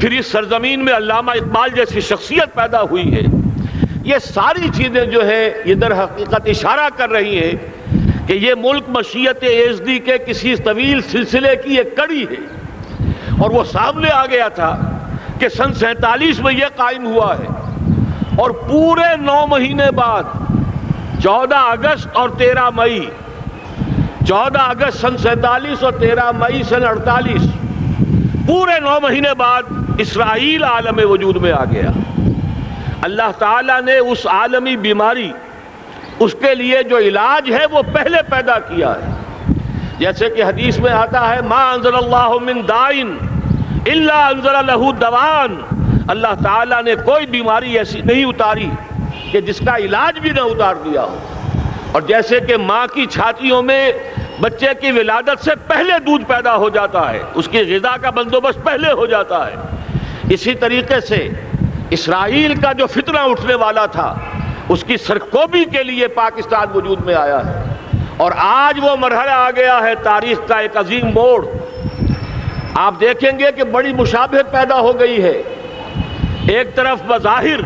پھر اس سرزمین میں علامہ اقبال جیسی شخصیت پیدا ہوئی ہے. یہ ساری چیزیں جو ہے یہ در حقیقت اشارہ کر رہی ہیں کہ یہ ملک مشیت ایزدی کے کسی طویل سلسلے کی ایک کڑی ہے. اور وہ سامنے آ گیا تھا کہ سن 47 میں یہ قائم ہوا ہے، اور پورے 9 مہینے بعد 14 اگست اور 13 مئی، 14 اگست سن 47 اور 13 مئی سن 48، پورے 9 مہینے بعد اسرائیل عالم وجود میں آ گیا. اللہ تعالیٰ نے اس عالمی بیماری، اس کے لیے جو علاج ہے وہ پہلے پیدا کیا ہے. جیسے کہ حدیث میں آتا ہے ما انزل اللہ من دائن الا انزل له دوان، اللہ تعالیٰ نے کوئی بیماری ایسی نہیں اتاری کہ جس کا علاج بھی نہ اتار دیا ہو. اور جیسے کہ ماں کی چھاتیوں میں بچے کی ولادت سے پہلے دودھ پیدا ہو جاتا ہے، اس کی غذا کا بندوبست پہلے ہو جاتا ہے، اسی طریقے سے اسرائیل کا جو فتنہ اٹھنے والا تھا اس کی سرکوبی کے لیے پاکستان وجود میں آیا ہے. اور آج وہ مرحلہ آ گیا ہے، تاریخ کا ایک عظیم موڑ. آپ دیکھیں گے کہ بڑی مشابہت پیدا ہو گئی ہے. ایک طرف بظاہر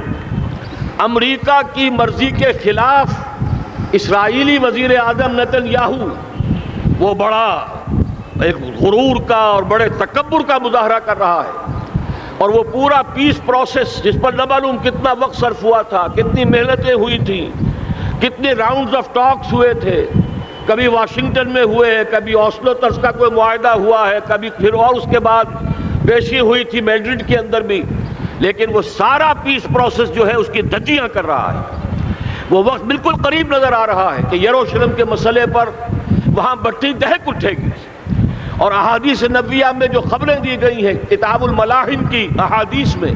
امریکہ کی مرضی کے خلاف اسرائیلی وزیر اعظم نتن یاہو وہ بڑا ایک غرور کا اور بڑے تکبر کا مظاہرہ کر رہا ہے، اور وہ پورا پیس پروسیس جس پر نہ معلوم کتنا وقت صرف ہوا تھا، کتنی محنتیں ہوئی تھیں، کتنے راؤنڈز آف ٹاکس ہوئے تھے، کبھی واشنگٹن میں ہوئے ہیں، کبھی اوسلو طرز کا کوئی معاہدہ ہوا ہے، کبھی پھر اور اس کے بعد پیشی ہوئی تھی میڈرڈ کے اندر بھی، لیکن وہ سارا پیس پروسیس جو ہے اس کی دھجیاں کر رہا ہے. وہ وقت بالکل قریب نظر آ رہا ہے کہ یروشلم کے مسئلے پر وہاں بٹی دہک اٹھے گی. اور احادیث نبویہ میں جو خبریں دی گئی ہیں کتاب الملاحم کی احادیث میں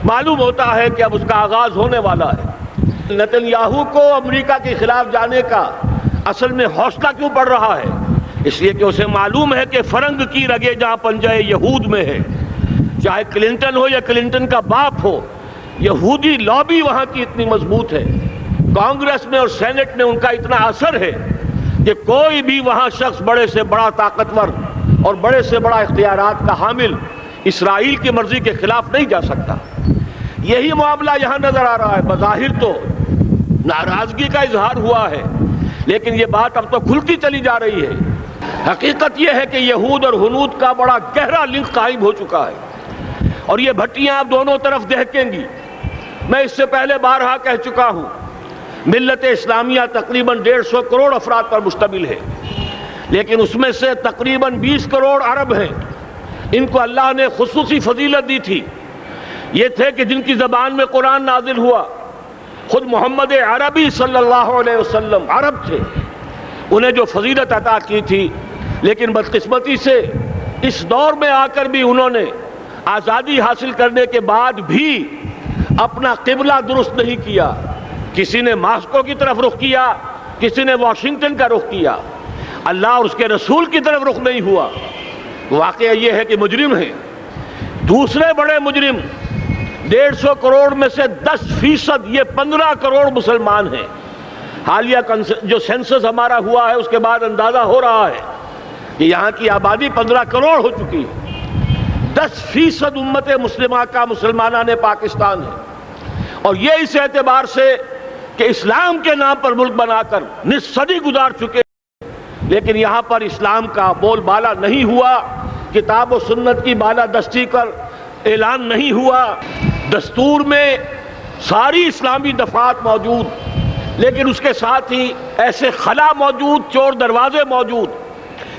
معلوم ہوتا ہے کہ اب اس کا آغاز ہونے والا ہے. نتن یاہو کو امریکہ کے خلاف جانے کا اصل میں حوصلہ کیوں پڑ رہا ہے؟ اس لیے کہ اسے معلوم ہے کہ فرنگ کی رگیں جہاں پنجہ یہود میں ہے، چاہے کلنٹن ہو یا کلنٹن کا باپ ہو، یہودی لابی وہاں کی اتنی مضبوط ہے، کانگریس میں اور سینٹ میں ان کا اتنا اثر ہے کہ کوئی بھی وہاں شخص بڑے سے بڑا طاقتور اور بڑے سے بڑا اختیارات کا حامل اسرائیل کی مرضی کے خلاف نہیں جا سکتا. یہی معاملہ یہاں نظر آ رہا ہے. بظاہر تو ناراضگی کا اظہار ہوا ہے، لیکن یہ بات اب تو کھلتی چلی جا رہی ہے. حقیقت یہ ہے کہ یہود اور ہنود کا بڑا گہرا لنک قائم ہو چکا ہے، اور یہ بھٹیاں اب دونوں طرف دہکیں گی. میں اس سے پہلے بارہا کہہ چکا ہوں، ملت اسلامیہ تقریباً 150 کروڑ افراد پر مشتمل ہے، لیکن اس میں سے تقریباً 20 کروڑ عرب ہیں. ان کو اللہ نے خصوصی فضیلت دی تھی. یہ تھے کہ جن کی زبان میں قرآن نازل ہوا، خود محمد عربی صلی اللہ علیہ وسلم عرب تھے، انہیں جو فضیلت عطا کی تھی. لیکن بدقسمتی سے اس دور میں آ کر بھی انہوں نے آزادی حاصل کرنے کے بعد بھی اپنا قبلہ درست نہیں کیا. کسی نے ماسکو کی طرف رخ کیا، کسی نے واشنگٹن کا رخ کیا، اللہ اور اس کے رسول کی طرف رخ نہیں ہوا. واقعہ یہ ہے کہ مجرم ہیں. دوسرے بڑے مجرم 150 کروڑ میں سے 10% یہ 15 کروڑ مسلمان ہیں. حالیہ جو سینسس ہمارا ہوا ہے اس کے بعد اندازہ ہو رہا ہے کہ یہاں کی آبادی 15 کروڑ ہو چکی ہے. 10% امت مسلمہ کا مسلمانان پاکستان ہے، اور یہ اس اعتبار سے کہ اسلام کے نام پر ملک بنا کر نصف صدی گزار چکے، لیکن یہاں پر اسلام کا بول بالا نہیں ہوا، کتاب و سنت کی بالا دستی کر اعلان نہیں ہوا. دستور میں ساری اسلامی دفعات موجود، لیکن اس کے ساتھ ہی ایسے خلا موجود، چور دروازے موجود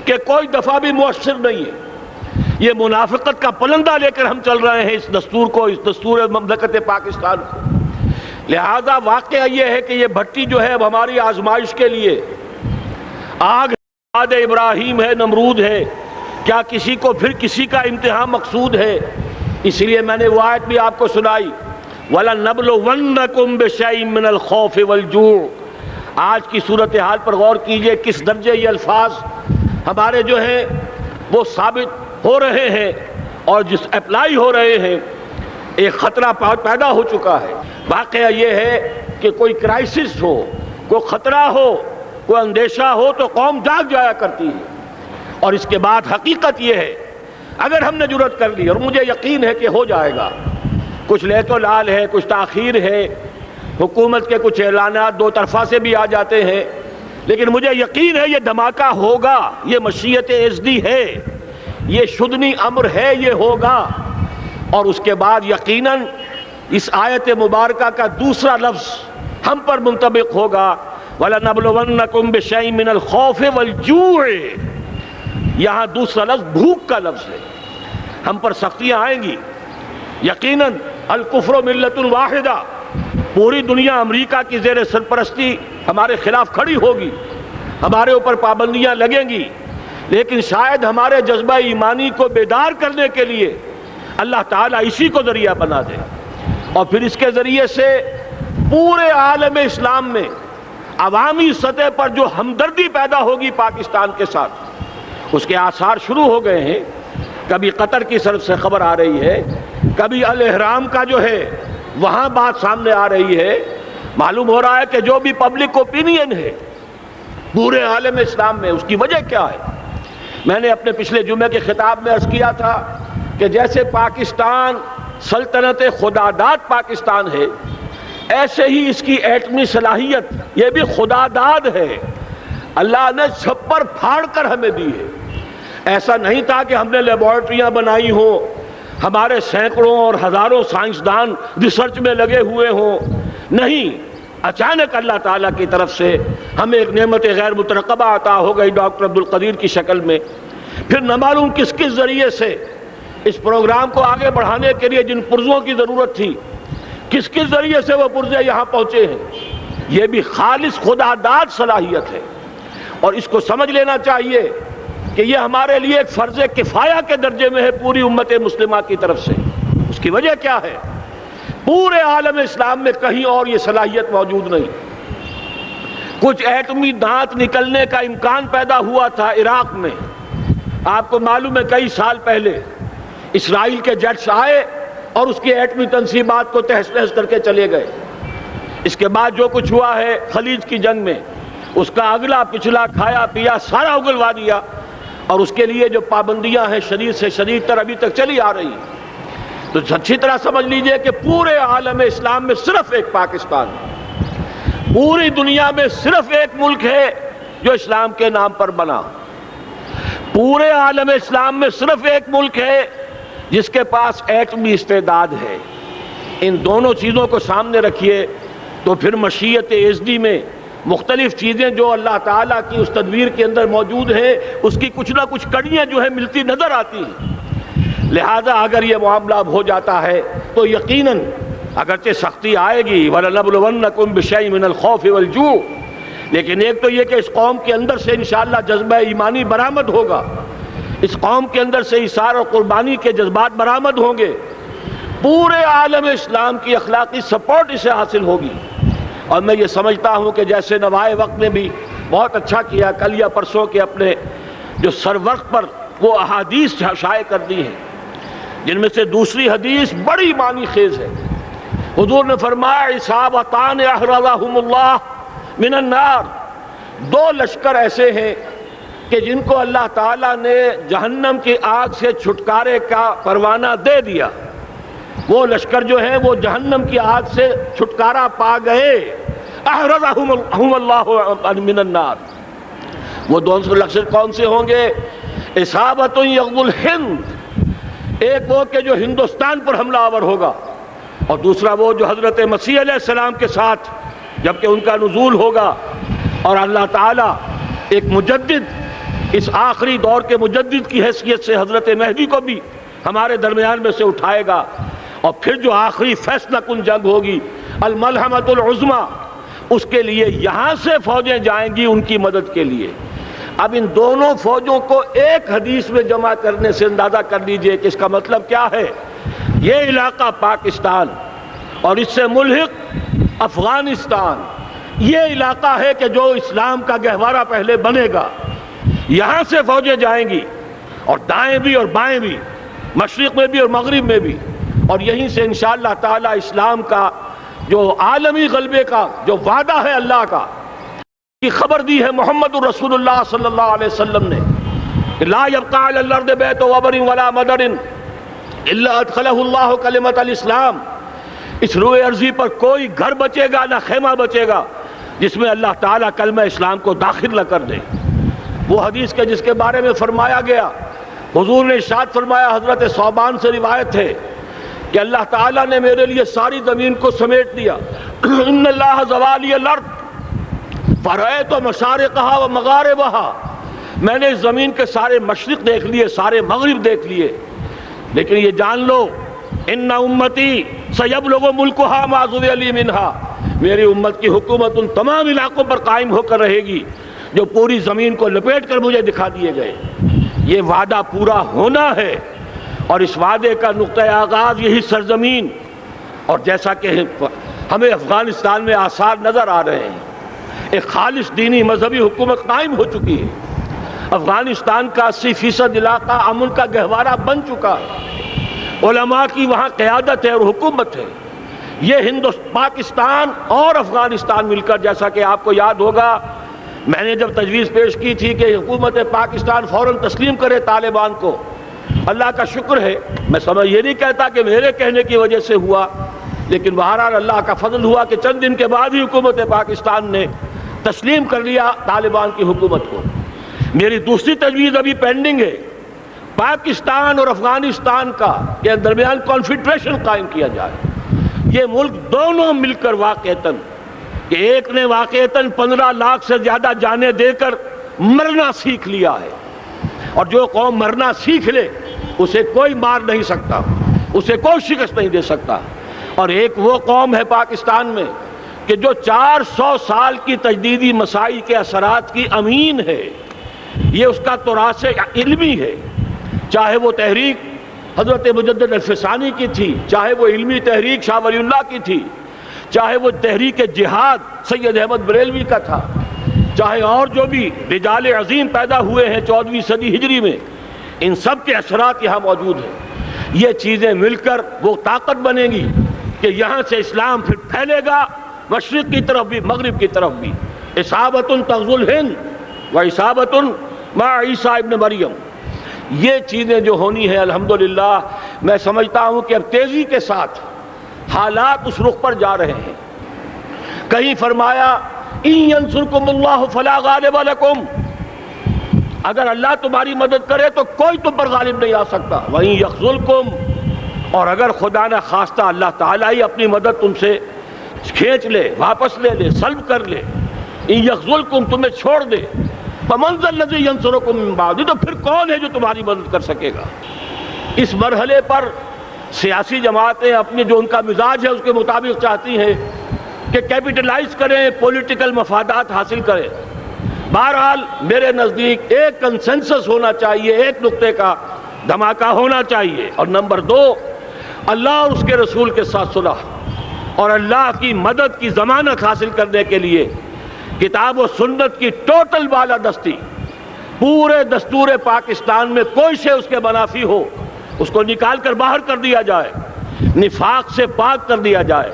کہ کوئی دفعہ بھی مؤثر نہیں ہے. یہ منافقت کا پلندہ لے کر ہم چل رہے ہیں اس دستور کو، اس دستور مملکت پاکستان کو. لہذا واقعہ یہ ہے کہ یہ بھٹی جو ہے اب ہماری آزمائش کے لیے آگ آد ابراہیم ہے، نمرود ہے. کیا کسی کو پھر کسی کا امتحان مقصود ہے؟ اسی لیے میں نے وہ آیت بھی آپ کو سنائی، وَلَنَّبْلُوَنَّكُمْ بِشَيْءٍ مِّنَ الْخَوْفِ وَالْجُوعِ. آج کی صورتحال پر غور کیجئے، کس درجے یہ الفاظ ہمارے جو ہیں وہ ثابت ہو رہے ہیں اور جس اپلائی ہو رہے ہیں. ایک خطرہ پیدا ہو چکا ہے. واقعہ یہ ہے کہ کوئی کرائسس ہو، کوئی خطرہ ہو، کوئی اندیشہ ہو تو قوم جاگ جایا کرتی ہے. اور اس کے بعد حقیقت یہ ہے اگر ہم نے جرأت کر لی، اور مجھے یقین ہے کہ ہو جائے گا، کچھ لیت و لال ہے، کچھ تاخیر ہے، حکومت کے کچھ اعلانات دو طرفہ سے بھی آ جاتے ہیں، لیکن مجھے یقین ہے یہ دھماکہ ہوگا، یہ مشیت ایزدی ہے، یہ شدنی امر ہے، یہ ہوگا۔ اور اس کے بعد یقیناً اس آیت مبارکہ کا دوسرا لفظ ہم پر منطبق ہوگا، وَلَنَبْلُوَنَّكُمْ بِشَيْءٍ مِّنَ الْخَوْفِ وَالْجُوعِ۔ یہاں دوسرا لفظ بھوک کا لفظ ہے، ہم پر سختیاں آئیں گی یقیناً۔ الکفر ملت واحدہ، پوری دنیا امریکہ کی زیر سرپرستی ہمارے خلاف کھڑی ہوگی، ہمارے اوپر پابندیاں لگیں گی، لیکن شاید ہمارے جذبہ ایمانی کو بیدار کرنے کے لیے اللہ تعالیٰ اسی کو ذریعہ بنا دے، اور پھر اس کے ذریعے سے پورے عالم اسلام میں عوامی سطح پر جو ہمدردی پیدا ہوگی پاکستان کے ساتھ، اس کے آثار شروع ہو گئے ہیں۔ کبھی قطر کی طرف سے خبر آ رہی ہے، کبھی الاحرام کا جو ہے وہاں بات سامنے آ رہی ہے۔ معلوم ہو رہا ہے کہ جو بھی پبلک اوپینین ہے پورے عالم اسلام میں، اس کی وجہ کیا ہے؟ میں نے اپنے پچھلے جمعے کے خطاب میں عرض کیا تھا کہ جیسے پاکستان سلطنت خداداد پاکستان ہے، ایسے ہی اس کی ایٹمی صلاحیت یہ بھی خداداد ہے، اللہ نے چھپر پھاڑ کر ہمیں دی ہے۔ ایسا نہیں تھا کہ ہم نے لیبارٹریاں بنائی ہوں، ہمارے سینکڑوں اور ہزاروں سائنسدان ریسرچ میں لگے ہوئے ہوں، نہیں، اچانک اللہ تعالیٰ کی طرف سے ہمیں ایک نعمت غیر مترقبہ عطا ہو گئی ڈاکٹر عبدالقدیر کی شکل میں۔ پھر نہ معلوم کس کس ذریعے سے اس پروگرام کو آگے بڑھانے کے لیے جن پرزوں کی ضرورت تھی، کس کس ذریعے سے وہ پرزے یہاں پہنچے ہیں۔ یہ بھی خالص خداداد صلاحیت ہے، اور اس کو سمجھ لینا چاہیے کہ یہ ہمارے لیے ایک فرض کفایہ کے درجے میں ہے پوری امت مسلمہ کی طرف سے۔ اس کی وجہ کیا ہے؟ پورے عالم اسلام میں کہیں اور یہ صلاحیت موجود نہیں۔ کچھ ایٹمی دانت نکلنے کا امکان پیدا ہوا تھا عراق میں، آپ کو معلوم ہے کئی سال پہلے اسرائیل کے جیٹس آئے اور اس کی ایٹمی تنصیبات کو تہس نہس کر کے چلے گئے۔ اس کے بعد جو کچھ ہوا ہے خلیج کی جنگ میں، اس کا اگلا پچھلا کھایا پیا سارا اگلوا دیا، اور اس کے لیے جو پابندیاں ہیں شدید سے شدید تر ابھی تک چلی آ رہی ہیں۔ تو اچھی طرح سمجھ لیجئے کہ پورے عالم اسلام میں صرف ایک پاکستان ہے، پوری دنیا میں صرف ایک ملک ہے جو اسلام کے نام پر بنا، پورے عالم اسلام میں صرف ایک ملک ہے جس کے پاس ایٹمی استعداد ہے۔ ان دونوں چیزوں کو سامنے رکھیے تو پھر مشیت ایزدی میں مختلف چیزیں جو اللہ تعالیٰ کی اس تدبیر کے اندر موجود ہیں، اس کی کچھ نہ کچھ کڑیاں جو ہے ملتی نظر آتی ہیں۔ لہذا اگر یہ معاملہ اب ہو جاتا ہے تو یقیناً اگرچہ سختی آئے گی، وَلَنَبْلُوَنَّكُمْ بِشَيْءٍ مِّنَ الْخَوْفِ وَالْجُوعِ، لیکن ایک تو یہ کہ اس قوم کے اندر سے انشاءاللہ جذبہ ایمانی برآمد ہوگا، اس قوم کے اندر سے ایثار اور قربانی کے جذبات برآمد ہوں گے، پورے عالم اسلام کی اخلاقی سپورٹ اسے حاصل ہوگی۔ اور میں یہ سمجھتا ہوں کہ جیسے نوائے وقت نے بھی بہت اچھا کیا، کل یا پرسوں کے اپنے جو سر وقت پر وہ احادیث شائع کر دی ہیں، جن میں سے دوسری حدیث بڑی معنی خیز ہے۔ حضور نے فرمایا عصابتان احرزہم اللہ من النار، دو لشکر ایسے ہیں کہ جن کو اللہ تعالیٰ نے جہنم کی آگ سے چھٹکارے کا پروانہ دے دیا۔ وہ لشکر جو ہیں وہ جہنم کی آگ سے چھٹکارا پا گئے، احرزہم اللہ من النار۔ وہ دونوں لشکر کون سے ہوں گے؟ اصابت یغزو الہند، ایک وہ کہ جو ہندوستان پر حملہ آور ہوگا، اور دوسرا وہ جو حضرت مسیح علیہ السلام کے ساتھ جبکہ ان کا نزول ہوگا، اور اللہ تعالیٰ ایک مجدد، اس آخری دور کے مجدد کی حیثیت سے حضرت مہدی کو بھی ہمارے درمیان میں سے اٹھائے گا، اور پھر جو آخری فیصلہ کن جنگ ہوگی الملحمۃ العظمیٰ، اس کے لیے یہاں سے فوجیں جائیں گی ان کی مدد کے لیے۔ اب ان دونوں فوجوں کو ایک حدیث میں جمع کرنے سے اندازہ کر لیجئے کہ اس کا مطلب کیا ہے۔ یہ علاقہ پاکستان اور اس سے ملحق افغانستان، یہ علاقہ ہے کہ جو اسلام کا گہوارہ پہلے بنے گا، یہاں سے فوجیں جائیں گی، اور دائیں بھی اور بائیں بھی، مشرق میں بھی اور مغرب میں بھی، اور یہیں سے انشاءاللہ تعالی اسلام کا جو عالمی غلبے کا جو وعدہ ہے اللہ کا، کی خبر دی ہے محمد الرسول اللہ صلی اللہ علیہ وسلم نے۔ لا يبقى على الارض بیت وبر ولا مدر الا ادخلہ اللہ کلمۃ الاسلام، اس روئے ارضی پر کوئی گھر بچے گا نہ خیمہ بچے گا جس میں اللہ تعالیٰ کلمہ اسلام کو داخل نہ کر دے۔ وہ حدیث کے جس کے بارے میں فرمایا گیا، حضور نے ارشاد فرمایا، حضرت ثوبان سے روایت ہے کہ اللہ تعالیٰ نے میرے لیے ساری زمین کو سمیٹ دیا۔ ان اللہ زوالی الارض فرأیت مشارقہا و مغاربہا، میں نے اس زمین کے سارے مشرق دیکھ لیے، سارے مغرب دیکھ لیے، لیکن یہ جان لو ان امتی سیبلغ ملکہا ما ذوی لی منہا، میری امت کی حکومت ان تمام علاقوں پر قائم ہو کر رہے گی جو پوری زمین کو لپیٹ کر مجھے دکھا دیے گئے۔ یہ وعدہ پورا ہونا ہے، اور اس وعدے کا نقطہ آغاز یہی سرزمین، اور جیسا کہ ہمیں افغانستان میں آثار نظر آ رہے ہیں، ایک خالص دینی مذہبی حکومت قائم ہو چکی ہے۔ افغانستان کا 80% علاقہ امن کا گہوارہ بن چکا ہے، علماء کی وہاں قیادت ہے اور حکومت ہے۔ یہ پاکستان اور افغانستان مل کر، جیسا کہ آپ کو یاد ہوگا میں نے جب تجویز پیش کی تھی کہ حکومت پاکستان فوراً تسلیم کرے طالبان کو، اللہ کا شکر ہے، میں یہ نہیں کہتا کہ میرے کہنے کی وجہ سے ہوا، لیکن بہرحال اللہ کا فضل ہوا کہ چند دن کے بعد ہی حکومت پاکستان نے تسلیم کر لیا طالبان کی حکومت کو۔ میری دوسری تجویز ابھی پینڈنگ ہے، پاکستان اور افغانستان کا کے درمیان کانفیڈریشن قائم کیا جائے۔ یہ ملک دونوں مل کر واقعتاً، کہ ایک نے واقعتاً 15 لاکھ سے زیادہ جانیں دے کر مرنا سیکھ لیا ہے، اور جو قوم مرنا سیکھ لے اسے کوئی مار نہیں سکتا، اسے کوئی شکست نہیں دے سکتا، اور ایک وہ قوم ہے پاکستان میں کہ جو 400 سال کی تجدیدی مسائی کے اثرات کی امین ہے، یہ اس کا تراث علمی ہے، چاہے وہ تحریک حضرت مجدد الفسانی کی تھی، چاہے وہ علمی تحریک شاہ ولی اللہ کی تھی، چاہے وہ تحریک جہاد سید احمد بریلوی کا تھا، چاہے اور جو بھی رجال عظیم پیدا ہوئے ہیں 14ویں صدی ہجری میں، ان سب کے اثرات یہاں موجود ہیں۔ یہ چیزیں مل کر وہ طاقت بنے گی کہ یہاں سے اسلام پھر پھیلے گا، مشرق کی طرف بھی مغرب کی طرف بھی۔ اصابۃ تغزو الہند و اصابۃ مع عیسیٰ ابن مریم، یہ چیزیں جو ہونی ہیں الحمدللہ میں سمجھتا ہوں کہ اب تیزی کے ساتھ حالات اس رخ پر جا رہے ہیں۔ کہیں فرمایا ان ینصرکم اللہ فلا غالب لکم، اگر اللہ تمہاری مدد کرے تو کوئی تم پر غالب نہیں آ سکتا، وَإِن یخذلکم، اور اگر خدا نہ خواستہ اللہ تعالیٰ ہی اپنی مدد تم سے کھینچ لے، واپس لے لے، سلب کر لے، ان یخذلکم، تمہیں چھوڑ دے، فمن ذا الذی ینصرکم من بعدہ، تو پھر کون ہے جو تمہاری مدد کر سکے گا۔ اس مرحلے پر سیاسی جماعتیں اپنے جو ان کا مزاج ہے اس کے مطابق چاہتی ہیں کہ کیپٹلائز کریں، پولیٹیکل مفادات حاصل کریں۔ بہرحال میرے نزدیک ایک کنسنسس ہونا چاہیے، ایک نقطے کا دھماکہ ہونا چاہیے، اور نمبر 2 اللہ اور اس کے رسول کے ساتھ صلح اور اللہ کی مدد کی ضمانت حاصل کرنے کے لیے کتاب و سنت کی ٹوٹل بالادستی، پورے دستور پاکستان میں کوئی شے اس کے منافی ہو اس کو نکال کر باہر کر دیا جائے، نفاق سے پاک کر دیا جائے۔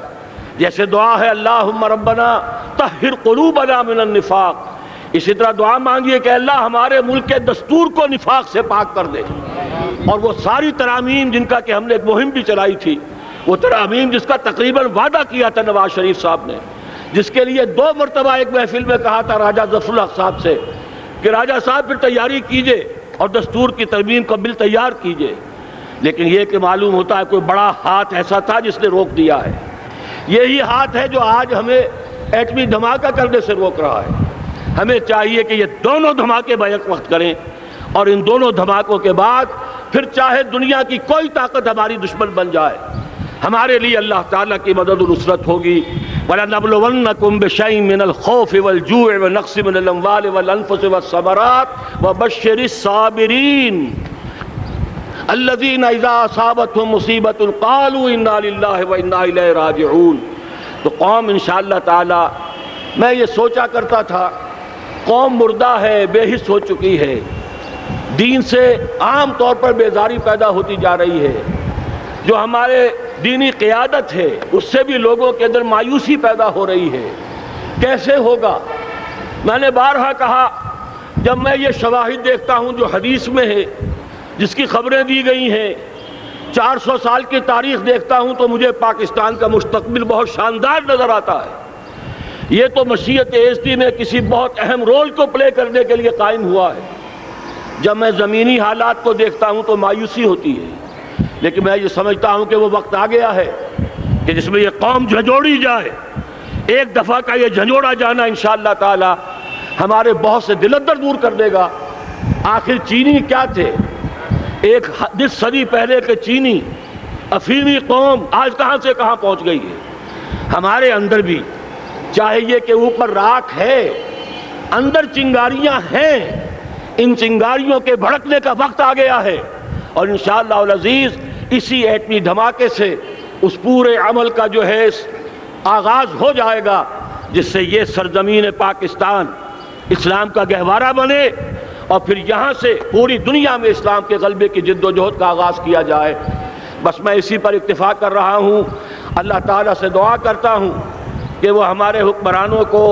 جیسے دعا ہے اللہم ربنا طہر قلوبنا من النفاق، اسی طرح دعا مانگیے کہ اللہ ہمارے ملک کے دستور کو نفاق سے پاک کر دے، اور وہ ساری ترامیم جن کا کہ ہم نے ایک مہم بھی چلائی تھی، وہ ترامیم جس کا تقریباً وعدہ کیا تھا نواز شریف صاحب نے، جس کے لیے 2 مرتبہ ایک محفل میں کہا تھا راجہ ظفر الحق صاحب سے کہ راجہ صاحب پھر تیاری کیجئے اور دستور کی ترمیم کا بل تیار کیجئے، لیکن یہ کہ معلوم ہوتا ہے کوئی بڑا ہاتھ ایسا تھا جس نے روک دیا ہے۔ یہی ہاتھ ہے جو آج ہمیں ایٹمی دھماکہ کرنے سے روک رہا ہے۔ ہمیں چاہیے کہ یہ دونوں دھماکے بیک وقت کریں، اور ان دونوں دھماکوں کے بعد پھر چاہے دنیا کی کوئی طاقت ہماری دشمن بن جائے، ہمارے لیے اللہ تعالیٰ کی مدد و نصرت ہوگی۔ وَلَنَبْلُوَنَّكُمْ بِشَيْءٍ مِّنَ الْخَوْفِ وَالْجُوعِ وَنَقْصٍ مِّنَ الْأَمْوَالِ وَالْأَنفُسِ وَالثَّمَرَاتِ وَبَشِّرِ الصَّابِرِينَ الَّذِينَ إِذَا أَصَابَتْهُمْ مُصِيبَةٌ قَالُوا إِنَّا لِلَّهِ وَإِنَّا إِلَيْهِ رَاجِعُونَ۔ تو قوم انشاءاللہ تعالی، میں یہ سوچا کرتا تھا قوم مردہ ہے، بے حس ہو چکی ہے، دین سے عام طور پر بیزاری پیدا ہوتی جا رہی ہے، جو ہمارے دینی قیادت ہے اس سے بھی لوگوں کے اندر مایوسی پیدا ہو رہی ہے۔ کیسے ہوگا؟ میں نے بارہا کہا جب میں یہ شواہد دیکھتا ہوں جو حدیث میں ہے، جس کی خبریں دی گئی ہیں، 400 سال کی تاریخ دیکھتا ہوں، تو مجھے پاکستان کا مستقبل بہت شاندار نظر آتا ہے۔ یہ تو مشیت ایزدی میں کسی بہت اہم رول کو پلے کرنے کے لیے قائم ہوا ہے۔ جب میں زمینی حالات کو دیکھتا ہوں تو مایوسی ہوتی ہے، لیکن میں یہ سمجھتا ہوں کہ وہ وقت آ گیا ہے کہ جس میں یہ قوم جھنجھوڑی جائے۔ ایک دفعہ کا یہ جھنجھوڑا جانا انشاءاللہ تعالی ہمارے بہت سے دل اندر دور کر دے گا۔ آخر چینی کیا تھے؟ ایک 10 صدی پہلے کے چینی افریقی قوم آج کہاں سے کہاں پہنچ گئی ہے۔ ہمارے اندر بھی چاہے یہ کہ اوپر راکھ ہے، اندر چنگاریاں ہیں، ان چنگاریوں کے بھڑکنے کا وقت آ گیا ہے، اور انشاءاللہ العزیز اسی ایٹمی دھماکے سے اس پورے عمل کا جو ہے آغاز ہو جائے گا، جس سے یہ سرزمین پاکستان اسلام کا گہوارہ بنے، اور پھر یہاں سے پوری دنیا میں اسلام کے غلبے کی جد و جہد کا آغاز کیا جائے۔ بس میں اسی پر اکتفا کر رہا ہوں۔ اللہ تعالیٰ سے دعا کرتا ہوں کہ وہ ہمارے حکمرانوں کو،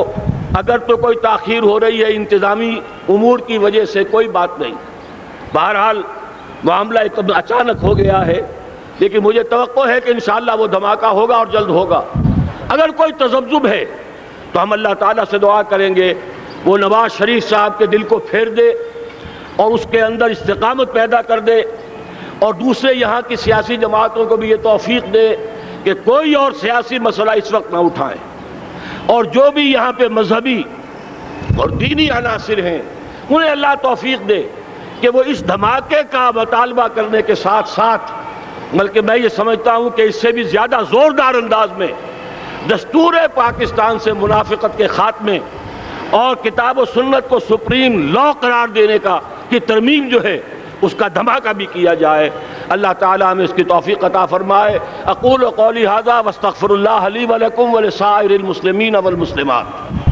اگر تو کوئی تاخیر ہو رہی ہے انتظامی امور کی وجہ سے، کوئی بات نہیں، بہرحال معاملہ ایک اچانک ہو گیا ہے، لیکن مجھے توقع ہے کہ انشاءاللہ وہ دھماکہ ہوگا اور جلد ہوگا۔ اگر کوئی تذبذب ہے تو ہم اللہ تعالیٰ سے دعا کریں گے وہ نواز شریف صاحب کے دل کو پھیر دے اور اس کے اندر استقامت پیدا کر دے، اور دوسرے یہاں کی سیاسی جماعتوں کو بھی یہ توفیق دے کہ کوئی اور سیاسی مسئلہ اس وقت نہ اٹھائیں، اور جو بھی یہاں پہ مذہبی اور دینی عناصر ہیں انہیں اللہ توفیق دے کہ وہ اس دھماکے کا مطالبہ کرنے کے ساتھ ساتھ، بلکہ میں یہ سمجھتا ہوں کہ اس سے بھی زیادہ زوردار انداز میں دستور پاکستان سے منافقت کے خاتمے اور کتاب و سنت کو سپریم لا قرار دینے کی ترمیم جو ہے اس کا دھماکہ بھی کیا جائے۔ اللہ تعالیٰ ہمیں اس کی توفیق عطا فرمائے۔ اقول قولی ھذا واستغفر اللہ لی ولکم ولسائر المسلمین والمسلمات۔